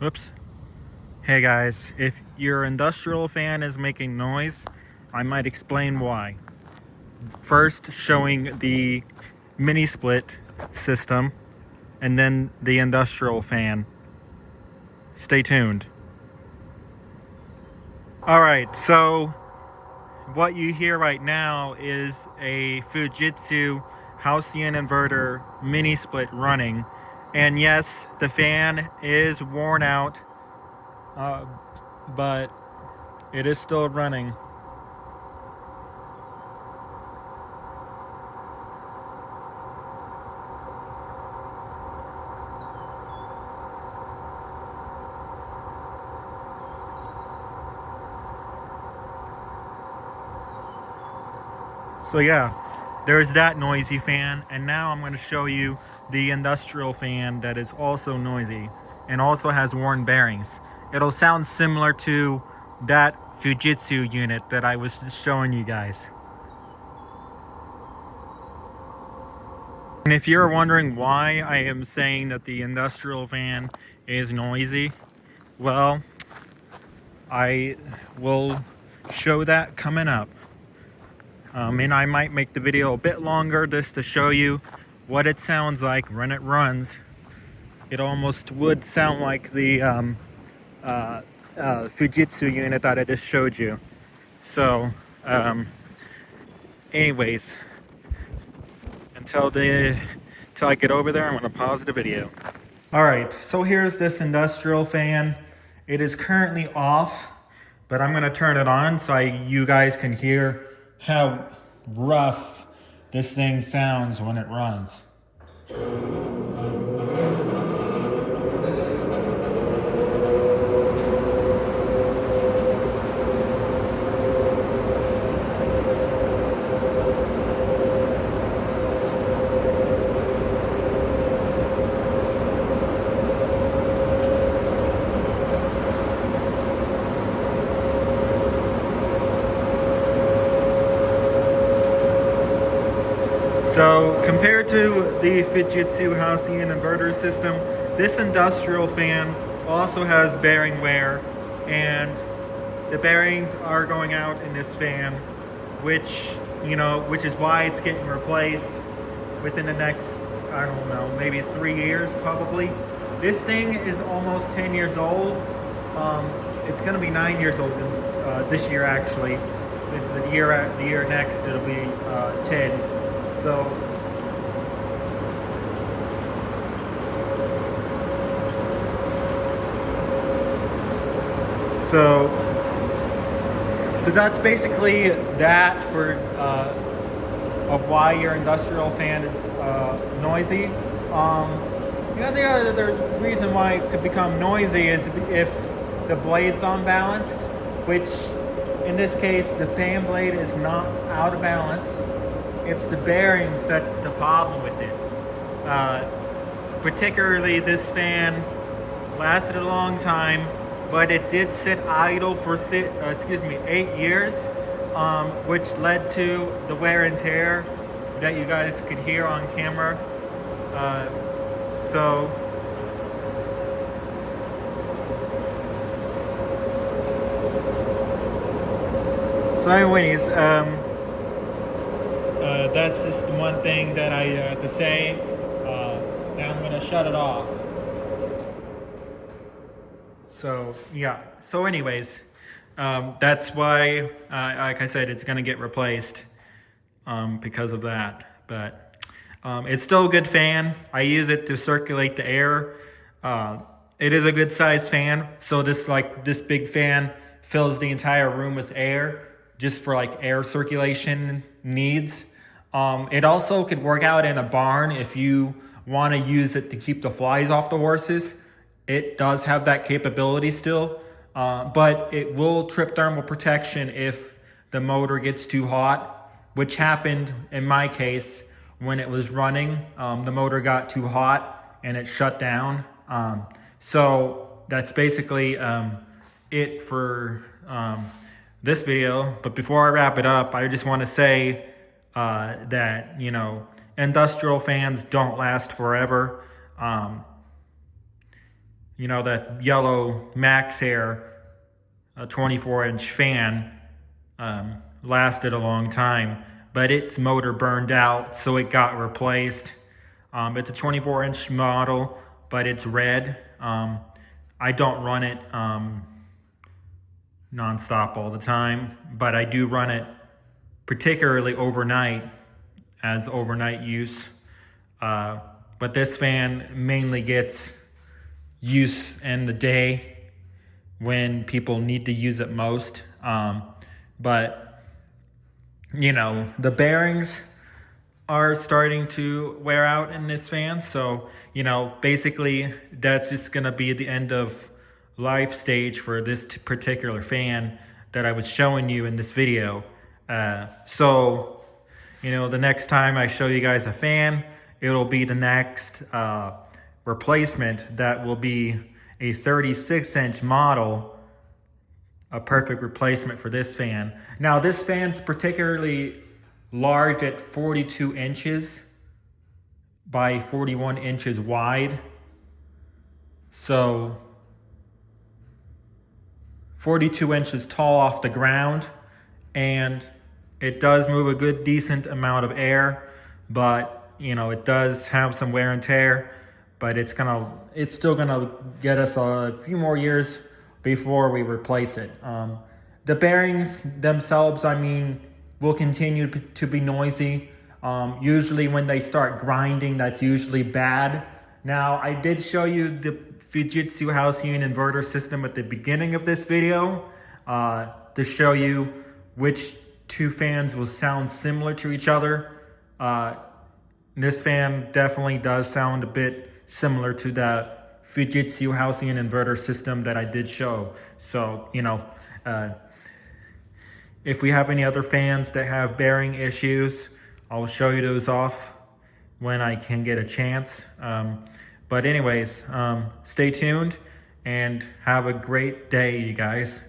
Whoops. Hey guys, if your industrial fan is making noise, I might explain why. First, showing the mini split system, and then the industrial fan. Stay tuned. Alright, so what you hear right now is a Fujitsu Halcyon inverter mini split running. And yes, the fan is worn out, but it is still running. So yeah, there's that noisy fan, and now I'm going to show you the industrial fan that is also noisy and also has worn bearings. It'll sound similar to that Fujitsu unit that I was just showing you guys. And if you're wondering why I am saying that the industrial fan is noisy, well, I will show that coming up. And I might make the video a bit longer just to show you what it sounds like when it runs. It almost would sound like the Fujitsu unit that I just showed you. So, anyways, until I get over there, I'm going to pause the video. Alright, so here's this industrial fan. It is currently off, but I'm going to turn it on so you guys can hear how rough this thing sounds when it runs. So compared to the Fujitsu Halcyon inverter system, this industrial fan also has bearing wear, and the bearings are going out in this fan, which is why it's getting replaced within the next, I don't know, maybe 3 years probably. This thing is almost 10 years old. It's going to be 9 years old this year actually. The year next it'll be 10. So that's basically that for of why your industrial fan is noisy. The other reason why it could become noisy is if the blade's unbalanced, which in this case the fan blade is not out of balance. It's the bearings that's the problem with it. Particularly this fan lasted a long time, but it did sit idle for 8 years, which led to the wear and tear that you guys could hear on camera. So anyways, that's just the one thing that I have to say. Now I'm gonna shut it off. So yeah, so anyways, that's why, like I said, it's gonna get replaced because of that. But it's still a good fan. I use it to circulate the air. It is a good sized fan, so this big fan fills the entire room with air, just for like air circulation needs. It also could work out in a barn if you want to use it to keep the flies off the horses. It does have that capability still, but it will trip thermal protection if the motor gets too hot, which happened in my case when it was running. The motor got too hot and it shut down. So that's basically it for this video. But before I wrap it up, I just want to say that industrial fans don't last forever. you know, that yellow Max Air, a 24-inch fan, lasted a long time, but its motor burned out, so it got replaced. It's a 24-inch model, but it's red. I don't run it nonstop all the time, but I do run it particularly overnight as overnight use. But this fan mainly gets use in the day when people need to use it most. But you know, the bearings are starting to wear out in this fan, so you know, basically that's just gonna be the end of life stage for this particular fan that I was showing you in this video. So you know, the next time I show you guys a fan, it'll be the next replacement that will be a 36-inch model, a perfect replacement for this fan. Now this fan's particularly large at 42 inches by 41 inches wide. So 42 inches tall off the ground, and it does move a good decent amount of air, but you know, it does have some wear and tear, but it's still gonna get us a few more years before we replace it. The bearings themselves, I mean, will continue to be noisy. Usually when they start grinding, that's usually bad. Now, I did show you the Fujitsu house unit inverter system at the beginning of this video to show you which two fans will sound similar to each other. This fan definitely does sound a bit similar to the Fujitsu house unit inverter system that I did show. So, you know, if we have any other fans that have bearing issues, I'll show you those off when I can get a chance. But anyways, stay tuned and have a great day, you guys.